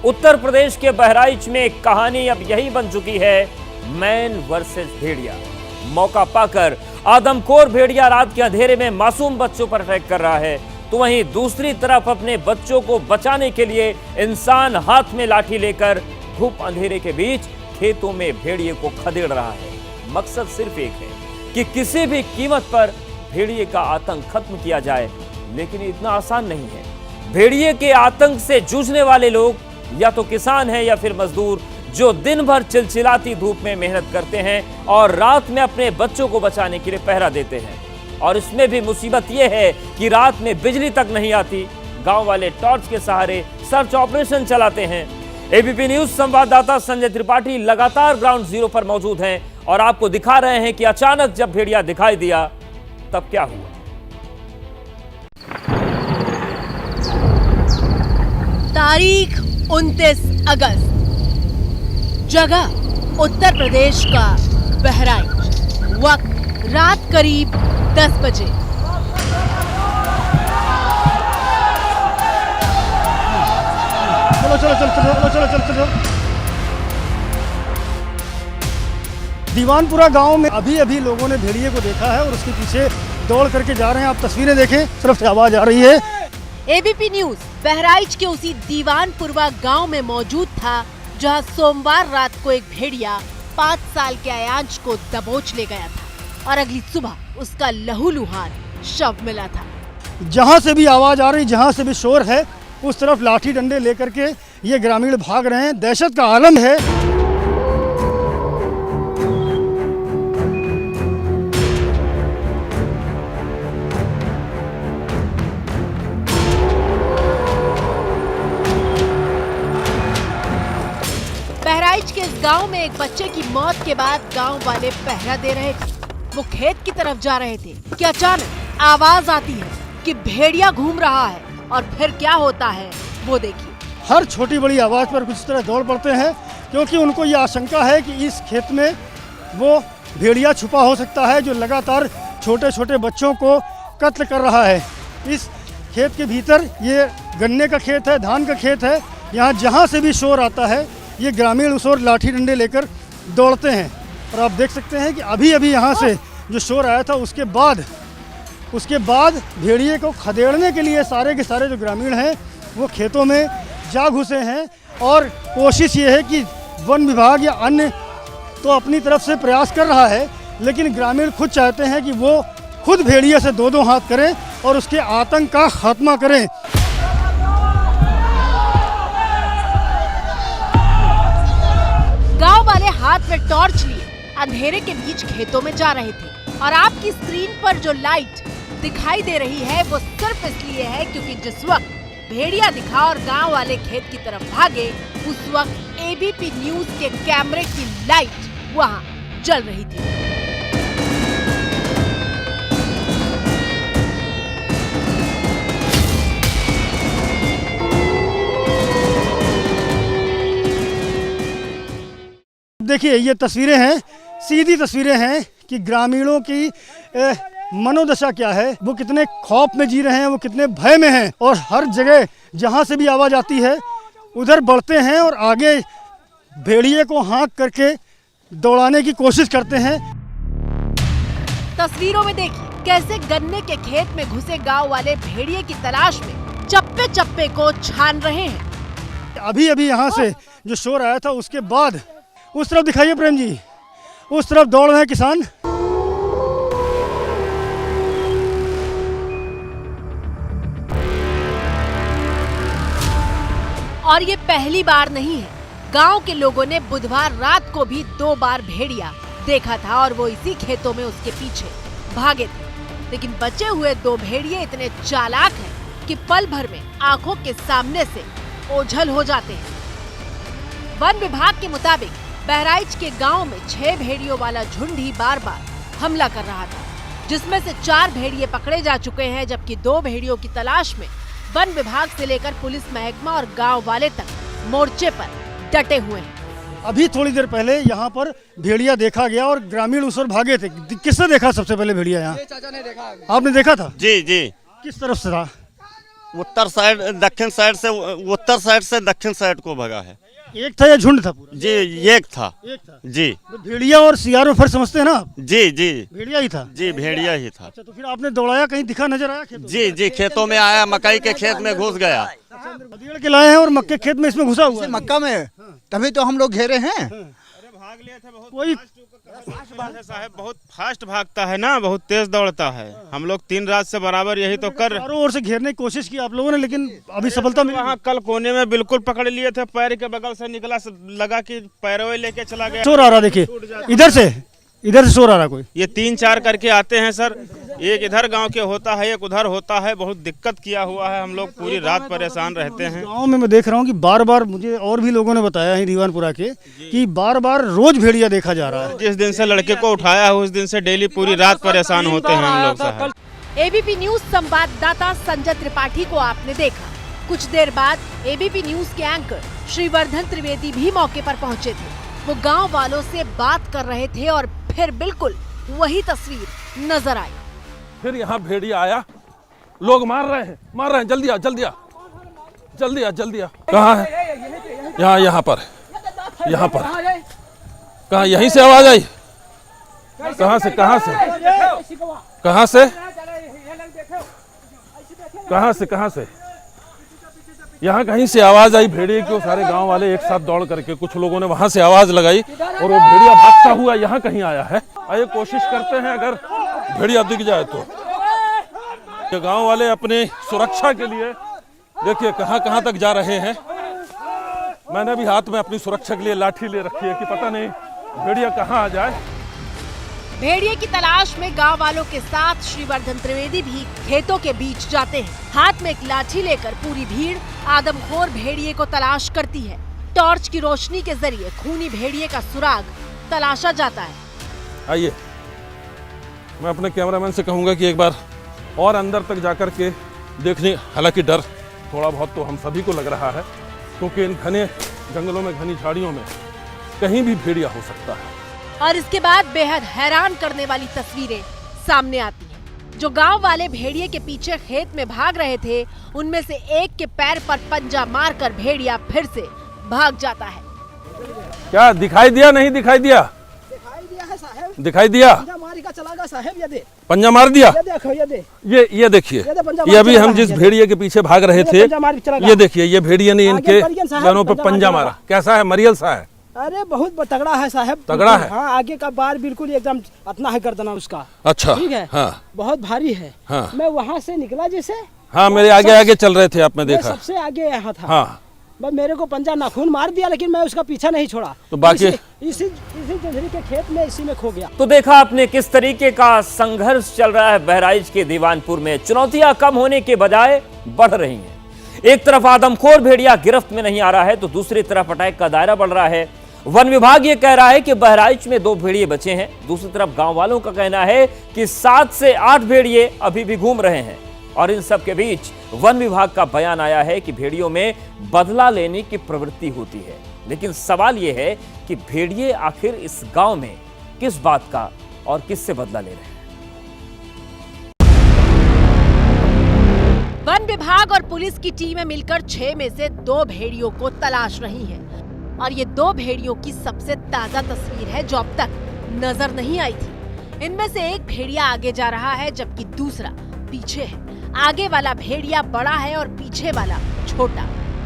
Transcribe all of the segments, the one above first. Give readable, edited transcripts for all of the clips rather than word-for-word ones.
उत्तर प्रदेश के बहराइच में एक कहानी अब यही बन चुकी है, मैन वर्सेस भेड़िया। मौका पाकर आदमखोर भेड़िया रात के अंधेरे में मासूम बच्चों पर अटैक कर रहा है, तो वहीं दूसरी तरफ अपने बच्चों को बचाने के लिए इंसान हाथ में लाठी लेकर धूप अंधेरे के बीच खेतों में भेड़िए को खदेड़ रहा है। मकसद सिर्फ एक है कि किसी भी कीमत पर भेड़िए का आतंक खत्म किया जाए, लेकिन इतना आसान नहीं है। भेड़िए के आतंक से जूझने वाले लोग या तो किसान हैं या फिर मजदूर, जो दिन भर चिलचिलाती धूप में मेहनत करते हैं और रात में अपने बच्चों को बचाने के लिए पहरा देते हैं। और इसमें भी मुसीबत यह है कि रात में बिजली तक नहीं आती। गांव वाले टॉर्च के सहारे सर्च ऑपरेशन चलाते हैं। एबीपी न्यूज संवाददाता संजय त्रिपाठी लगातार ग्राउंड जीरो पर मौजूद हैं और आपको दिखा रहे हैं कि अचानक जब भेड़िया दिखाई दिया तब क्या हुआ। तारीख 29 अगस्त, जगह उत्तर प्रदेश का बहराइच, वक्त रात करीब 10 बजे। चलो। दीवानपुरा गांव में अभी लोगों ने भेड़िए को देखा है और उसके पीछे दौड़ करके जा रहे हैं। आप तस्वीरें देखें, सिर्फ से आवाज आ रही है। एबीपी न्यूज बहराइच के उसी दीवानपुरवा गांव में मौजूद था, जहां सोमवार रात को एक भेड़िया 5 साल के अयांश को दबोच ले गया था और अगली सुबह उसका लहूलुहान शव मिला था। जहां से भी आवाज आ रही, जहां से भी शोर है, उस तरफ लाठी डंडे लेकर के ये ग्रामीण भाग रहे हैं। दहशत का आलम है। बहराइच के इस गांव में एक बच्चे की मौत के बाद गांव वाले पहरा दे रहे थे। वो खेत की तरफ जा रहे थे कि अचानक आवाज आती है कि भेड़िया घूम रहा है, और फिर क्या होता है वो देखिए। हर छोटी बड़ी आवाज पर कुछ तरह दौड़ पड़ते हैं, क्योंकि उनको ये आशंका है कि इस खेत में वो भेड़िया छुपा हो सकता है, जो लगातार छोटे छोटे बच्चों को कत्ल कर रहा है। इस खेत के भीतर ये गन्ने का खेत है, धान का खेत है। यहाँ जहाँ से भी शोर आता है, ये ग्रामीण उस ओर लाठी डंडे लेकर दौड़ते हैं। और आप देख सकते हैं कि अभी यहाँ से जो शोर आया था, उसके बाद भेड़िए को खदेड़ने के लिए सारे के सारे जो ग्रामीण हैं वो खेतों में जा घुसे हैं। और कोशिश ये है कि वन विभाग या अन्य तो अपनी तरफ से प्रयास कर रहा है, लेकिन ग्रामीण खुद चाहते हैं कि वो खुद भेड़िए से दो हाथ करें और उसके आतंक का खात्मा करें। गांव वाले हाथ में टॉर्च लिए अंधेरे के बीच खेतों में जा रहे थे, और आपकी स्क्रीन पर जो लाइट दिखाई दे रही है वो सिर्फ इसलिए है क्योंकि जिस वक्त भेड़िया दिखा और गांव वाले खेत की तरफ भागे, उस वक्त एबीपी न्यूज के कैमरे की लाइट वहां जल रही थी। देखिए, ये तस्वीरें हैं, सीधी तस्वीरें हैं कि ग्रामीणों की मनोदशा क्या है, वो कितने खौफ में जी रहे हैं, वो कितने भय में हैं। और हर जगह जहां से भी आवाज आती है उधर बढ़ते हैं और आगे भेड़िए को हाँक करके दौड़ाने की कोशिश करते हैं। तस्वीरों में देखिए कैसे गन्ने के खेत में घुसे गांव वाले भेड़िए की तलाश में चप्पे चप्पे को छान रहे हैं। अभी यहाँ से जो शोर आया था, उसके बाद उस तरफ दिखाइए प्रेम जी, उस तरफ दौड़ रहे हैं किसान। और ये पहली बार नहीं है, गांव के लोगों ने बुधवार रात को भी 2 बार भेड़िया देखा था और वो इसी खेतों में उसके पीछे भागे थे। लेकिन बचे हुए 2 भेड़िए इतने चालाक हैं कि पल भर में आंखों के सामने से ओझल हो जाते हैं। वन विभाग के मुताबिक बहराइच के गांव में 6 भेड़ियों वाला झुंड ही बार बार हमला कर रहा था, जिसमें से 4 भेड़िए पकड़े जा चुके हैं, जबकि 2 भेड़ियों की तलाश में वन विभाग से लेकर पुलिस महकमा और गांव वाले तक मोर्चे पर डटे हुए हैं। अभी थोड़ी देर पहले यहाँ पर भेड़िया देखा गया और ग्रामीण उस ओर भागे थे। किसने देखा सबसे पहले भेड़िया यहाँ? चाचा ने देखा। आपने देखा था? जी जी। किस तरफ से था? उत्तर साइड दक्षिण साइड से उत्तर साइड से दक्षिण साइड को भगा है। एक था या झुंड था पूरा? जी एक था। एक था जी। तो भेड़िया और सियार में फर्क समझते हैं ना आप? जी जी भेड़िया ही था। जी भेड़िया ही था। अच्छा, तो फिर आपने दौड़ाया, कहीं दिखा नजर आया खेतों में? जी जी खेतों में आया, मकई के खेत में घुस गया। बदीड़ के लाए हैं और मक्के खेत में इसमें घुसा हुआ है। मक्का में तभी तो हम लोग घेरे हैं। भाग लिए थे, बहुत कोई फास्ट है साहब, बहुत फास्ट भागता है ना, बहुत तेज दौड़ता है। हम लोग 3 रात से बराबर यही तो कर चारों ओर से घेरने की कोशिश की आप लोगों ने, लेकिन अभी सफलता मिली। वहाँ कल कोने में बिल्कुल पकड़ लिए थे, पैर के बगल से निकला, लगा कि पैरों लेके चला गया। शोर आ रहा, देखिए इधर से शोर आ रहा कोई। ये 3-4 करके आते हैं सर, एक इधर गांव के होता है, एक उधर होता है। बहुत दिक्कत किया हुआ है, हम लोग पूरी रात परेशान रहते हैं। गांव में मैं देख रहा हूँ कि बार बार मुझे और भी लोगों ने बताया है दीवानपुरा के कि बार बार रोज भेड़िया देखा जा रहा है। जिस दिन से लड़के को उठाया है उस दिन से डेली पूरी रात परेशान होते हैं हम लोग साहब। एबीपी न्यूज संवाददाता संजय त्रिपाठी को आपने देखा। कुछ देर बाद एबीपी न्यूज के एंकर श्रीवर्धन त्रिवेदी भी मौके पर पहुंचे थे। वो गांव वालों से बात कर रहे थे और फिर बिल्कुल वही तस्वीर नजर आई। फिर यहाँ भेड़िया आया, लोग मार रहे हैं, जल्दी आ जल्दी आ। कहाँ है? यहाँ पर कहाँ? यहीं से आवाज आई? कहाँ से? यहाँ कहीं से आवाज आई भेड़िए की। सारे गांव वाले एक साथ दौड़ करके, कुछ लोगों ने वहां से आवाज लगाई और वो भेड़िया भागता हुआ यहाँ कहीं आया है। आइए कोशिश करते हैं, अगर भेड़िया दिख जाए तो। ये गांव वाले अपने सुरक्षा के लिए देखिए कहाँ तक जा रहे हैं। मैंने भी हाथ में अपनी सुरक्षा के लिए लाठी ले रखी है कि पता नहीं भेड़िया कहाँ आ जाए। भेड़िए की तलाश में गांव वालों के साथ श्रीवर्धन त्रिवेदी भी खेतों के बीच जाते हैं। हाथ में एक लाठी लेकर पूरी भीड़ आदमखोर भेड़िए को तलाश करती है। टॉर्च की रोशनी के जरिए खूनी भेड़िए का सुराग तलाशा जाता है। आइए, मैं अपने कैमरामैन से कहूंगा कि एक बार और अंदर तक जाकर के देखने। हालांकि डर थोड़ा बहुत तो हम सभी को लग रहा है, क्योंकि इन घने जंगलों में, घनी झाड़ियों में कहीं भी भेड़िया हो सकता है। और इसके बाद बेहद हैरान करने वाली तस्वीरें सामने आती हैं। जो गांव वाले भेड़िए के पीछे खेत में भाग रहे थे, उनमें से एक के पैर पर पंजा मारकर भेड़िया फिर से भाग जाता है। क्या दिखाई दिया? नहीं दिखाई दिया? है साहब, दिखाई दिया? पंजा मार का चला गया साहब। ये दे पंजा मार दिया। ये देखो, ये दे, ये देखिए, ये अभी हम जिस भेड़िए के पीछे भाग रहे थे, ये देखिए, ये भेड़िए ने इनके जानों पर पंजा मारा। कैसा है? मरियल सा है? अरे बहुत तगड़ा है साहब। तगड़ा है? हाँ, आगे का बार बिल्कुल एकदम इतना है गर्दना उसका। अच्छा, ठीक है। हाँ, बहुत भारी है। हाँ। मैं वहाँ से निकला जैसे, हाँ, मेरे आगे चल रहे थे आप, मैं देखा। सबसे आगे यहाँ था। हाँ, बस मेरे को पंजा नाखून मार दिया, लेकिन मैं उसका पीछा नहीं छोड़ा। तो बाकी इसी जंजरी के खेत में इसी में खो गया। तो देखा आपने किस तरीके का संघर्ष चल रहा है बहराइच के दीवानपुर में। चुनौतियां कम होने के बजाय बढ़ रही हैं। एक तरफ आदमखोर भेड़िया गिरफ्त में नहीं आ रहा है, तो दूसरी तरफ अटैक का दायरा बढ़ रहा है। वन विभाग ये कह रहा है कि बहराइच में 2 भेड़िए बचे हैं। दूसरी तरफ गांव वालों का कहना है कि 7 से 8 भेड़िए अभी भी घूम रहे हैं। और इन सब के बीच वन विभाग का बयान आया है कि भेड़ियों में बदला लेने की प्रवृत्ति होती है। लेकिन सवाल यह है कि भेड़िए आखिर इस गांव में किस बात का और किससे बदला ले रहे हैं। वन विभाग और पुलिस की टीमें मिलकर 6 में से 2 भेड़ियों को तलाश रही हैं। और ये 2 भेड़ियों की सबसे ताजा तस्वीर है जो अब तक नजर नहीं आई थी। इनमें से एक भेड़िया आगे जा रहा है, जबकि दूसरा पीछे है। आगे वाला भेड़िया बड़ा है और पीछे वाला छोटा।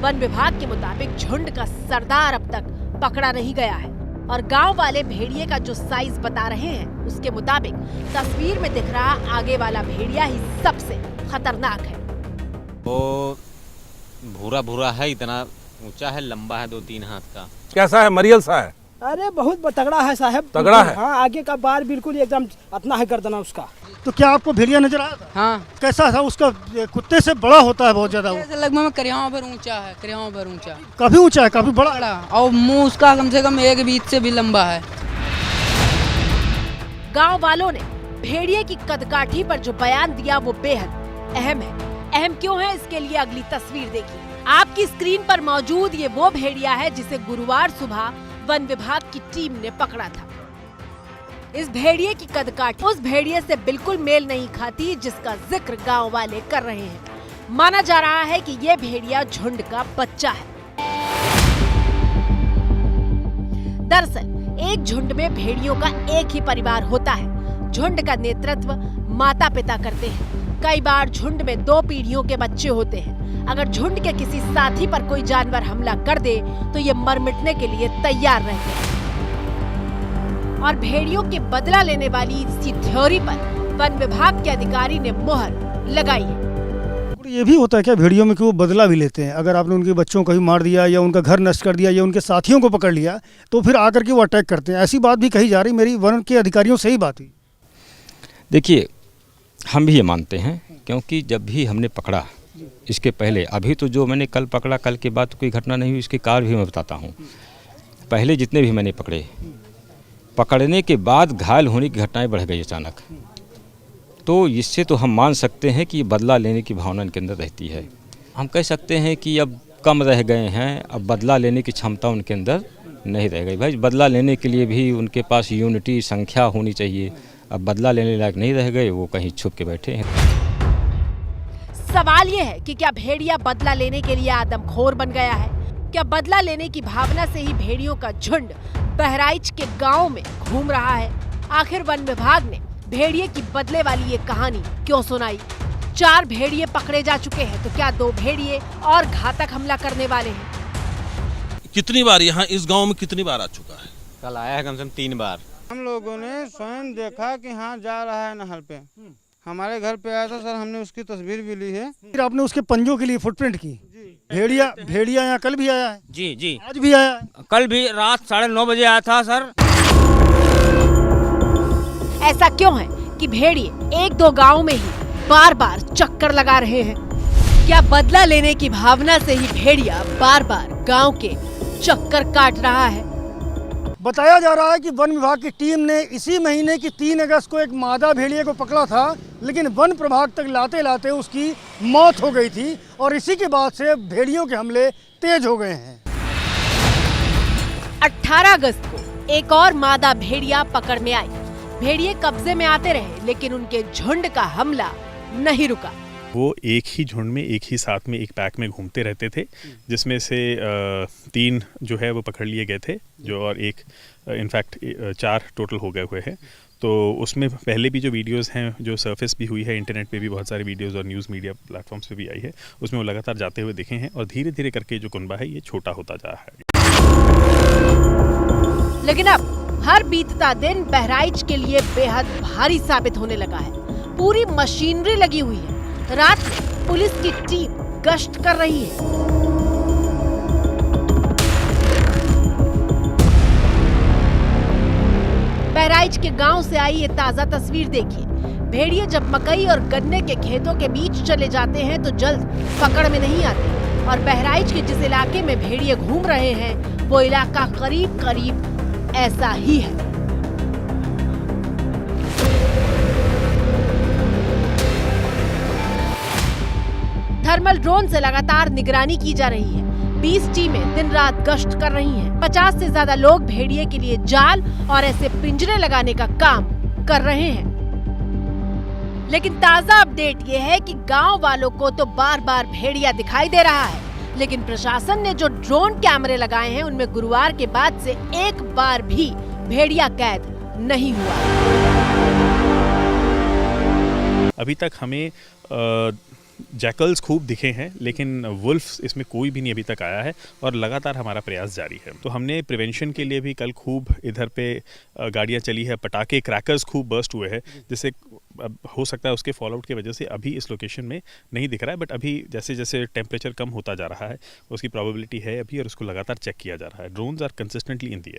वन विभाग के मुताबिक झुंड का सरदार अब तक पकड़ा नहीं गया है। और गांव वाले भेड़िए का जो साइज बता रहे हैं, उसके मुताबिक तस्वीर में दिख रहा आगे वाला भेड़िया ही सबसे खतरनाक है। वो भूरा भूरा है, इतना ऊंचा है, लंबा है, 2-3 हाथ का। कैसा है? मरियल सा है? अरे बहुत तगड़ा है साहब। तगड़ा है? हाँ, आगे का बार बिल्कुल एकदम इतना है गर्दना उसका। तो क्या आपको भेड़िया नजर आया था? हाँ। कैसा था? उसका कुत्ते से बड़ा होता है बहुत ज्यादा। लगभग करियाओं पर ऊंचा है, करियाओं पर ऊंचा, काफी ऊंचा है, काफी बड़ा। और मुंह उसका कम से कम 1 बीत से भी लंबा है। गांव वालों ने भेड़िए की कदकाठी पर जो बयान दिया वो बेहद अहम है। अहम क्यों है, इसके लिए अगली तस्वीर देखिए। आपकी स्क्रीन पर मौजूद ये वो भेड़िया है जिसे गुरुवार सुबह वन विभाग की टीम ने पकड़ा था। इस भेड़िए की कदकाठी उस भेड़िए से बिल्कुल मेल नहीं खाती जिसका जिक्र गांव वाले कर रहे हैं। माना जा रहा है कि ये भेड़िया झुंड का बच्चा है। दरअसल एक झुंड में भेड़ियों का एक ही परिवार होता है। झुंड का नेतृत्व माता पिता करते हैं। कई बार झुंड में 2 पीढ़ियों के बच्चे होते हैं। अगर झुंड के किसी साथी पर कोई जानवर हमला कर दे तो ये मर मिटने के लिए तैयार रहते हैं। और भेड़ियों के बदला लेने वाली इसी थ्योरी पर वन विभाग के अधिकारी ने मुहर लगाई है। ये भी होता है क्या भेड़ियों में कि वो बदला भी लेते हैं? अगर आपने उनके बच्चों को ही मार दिया या उनका घर नष्ट कर दिया या उनके साथियों को पकड़ लिया तो फिर आकर के वो अटैक करते हैं, ऐसी बात भी कही जा रही। मेरी वन के अधिकारियों से ही बात हुई। देखिए, हम भी ये मानते हैं, क्योंकि जब भी हमने पकड़ा इसके पहले, अभी तो जो मैंने कल पकड़ा, कल के बाद कोई घटना नहीं हुई, इसके कारण भी मैं बताता हूँ। पहले जितने भी मैंने पकड़े, पकड़ने के बाद घायल होने की घटनाएं बढ़ गई अचानक, तो इससे तो हम मान सकते हैं कि बदला लेने की भावना इनके अंदर रहती है। हम कह सकते हैं कि अब कम रह गए हैं, अब बदला लेने की क्षमता उनके अंदर नहीं रह गई। भाई, बदला लेने के लिए भी उनके पास यूनिटी, संख्या होनी चाहिए। अब बदला लेने लायक नहीं रह गए, वो कहीं छुप के बैठे हैं। सवाल ये है कि क्या भेड़िया बदला लेने के लिए आदमखोर बन गया है? क्या बदला लेने की भावना से ही भेड़ियों का झुंड बहराइच के गाँव में घूम रहा है? आखिर वन विभाग ने भेड़िए की बदले वाली ये कहानी क्यों सुनाई? 4 भेड़िए पकड़े जा चुके हैं, तो क्या 2 भेड़िए और घातक हमला करने वाले हैं? कितनी बार यहाँ इस गांव में कितनी बार आ चुका है? कल आया है कम से कम 3 बार। हम लोगों ने स्वयं देखा कि हाँ जा रहा है नहर पे। हमारे घर पे आया था सर, हमने उसकी तस्वीर भी ली है। फिर आपने उसके पंजों के लिए फुटप्रिंट की? भेड़िया यहाँ कल भी आया है? जी जी, आज भी आया है? कल भी रात 9:30 बजे आया था सर। ऐसा क्यों है कि भेड़िए 1-2 गाँव में ही बार बार चक्कर लगा रहे हैं? क्या बदला लेने की भावना से ही भेड़िया बार बार गाँव के चक्कर काट रहा है? बताया जा रहा है कि वन विभाग की टीम ने इसी महीने की 3 अगस्त को एक मादा भेड़िए को पकड़ा था, लेकिन वन प्रभाग तक लाते लाते उसकी मौत हो गई थी और इसी के बाद से भेड़ियों के हमले तेज हो गए हैं। 18 अगस्त को एक और मादा भेड़िया पकड़ में आई। भेड़िए कब्जे में आते रहे, लेकिन उनके झुंड का हमला नहीं रुका। वो एक ही झुंड में, एक ही साथ में, एक पैक में घूमते रहते थे, जिसमें से 3 जो है वो पकड़ लिए गए थे, जो और एक इनफैक्ट 4 टोटल हो गए हुए हैं। तो उसमें पहले भी जो वीडियोस हैं जो सरफेस भी हुई है, इंटरनेट पे भी बहुत सारे वीडियोस और न्यूज़ मीडिया प्लेटफॉर्म्स पे भी आई है, उसमें वो लगातार जाते हुए दिखे हैं और धीरे धीरे करके जो कुनबा है ये छोटा होता जा रहा है। लेकिन अब हर बीतता दिन बहराइच के लिए बेहद भारी साबित होने लगा है। पूरी मशीनरी लगी हुई है। रात में पुलिस की टीम गश्त कर रही है। बहराइच के गांव से आई ये ताजा तस्वीर देखिए। भेड़िए जब मकई और गन्ने के खेतों के बीच चले जाते हैं तो जल्द पकड़ में नहीं आते, और बहराइच के जिस इलाके में भेड़िए घूम रहे हैं वो इलाका करीब करीब ऐसा ही है। थर्मल ड्रोन से लगातार निगरानी की जा रही है। 20 टीमें दिन रात गश्त कर रही हैं। 50 से ज्यादा लोग भेड़िए के लिए जाल और ऐसे पिंजरे लगाने का काम कर रहे हैं। लेकिन ताजा अपडेट ये है कि गांव वालों को तो बार बार भेड़िया दिखाई दे रहा है, लेकिन प्रशासन ने जो ड्रोन कैमरे लगाए हैं उनमें गुरुवार के बाद से एक बार भी भेड़िया कैद नहीं हुआ। अभी तक हमें जैकल्स खूब दिखे हैं, लेकिन वुल्फ्स इसमें कोई भी नहीं अभी तक आया है और लगातार हमारा प्रयास जारी है। तो हमने प्रिवेंशन के लिए भी कल खूब इधर पे गाड़ियाँ चली है, पटाखे, क्रैकर्स खूब बर्स्ट हुए हैं, जिससे हो सकता है उसके फॉलोआउट की वजह से अभी इस लोकेशन में नहीं दिख रहा है, बट अभी जैसे जैसे टेम्परेचर कम होता जा रहा है उसकी प्रोबेबिलिटी है अभी, और उसको लगातार चेक किया जा रहा है। Drones are consistently in the air.